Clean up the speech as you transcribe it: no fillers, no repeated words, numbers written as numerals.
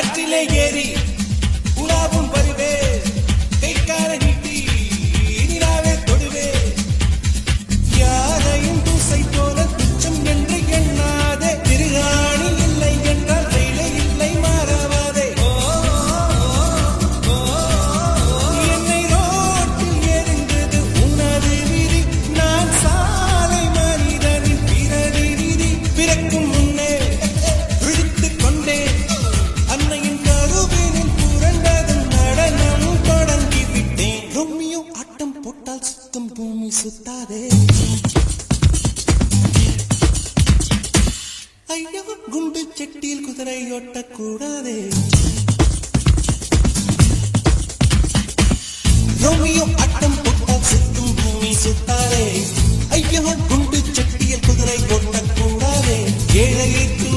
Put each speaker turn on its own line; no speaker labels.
காற்றிலே ஏறி உலாவும் வருவே கைக்கார நீட்டி நிலாவே தொடுவே யாரையும் தூசை போல துச்சம் என்று எண்ணாதே திருகாணி இல்லை என்றால் வேலை இல்லை மாறாவாதே என்னை ரோட்டில் எரிந்தது உனது விதி நான் சாலை மனிதனின் பிறவி விதி பிறக்கும் முன்னே விழித்துக் கொண்டேன் அன்னையின் கருவினில் புரண்டதும் நடனம் தொடங்கிவிட்டேன் ரொம்மியோ ஆட்டம் போட்டால் சுத்தம் பூமி சுத்தாதே ஐயோ குண்டு செட்டியில் குதிரை ஓட்டக்கூடாதே ரோமியோ ஆட்டம் போட்டால் சுத்தும் பூமி சுத்தாதே ஐயோ குண்டு செட்டியில் குதிரை ஓட்டக்கூடாதே ஏழைக்கு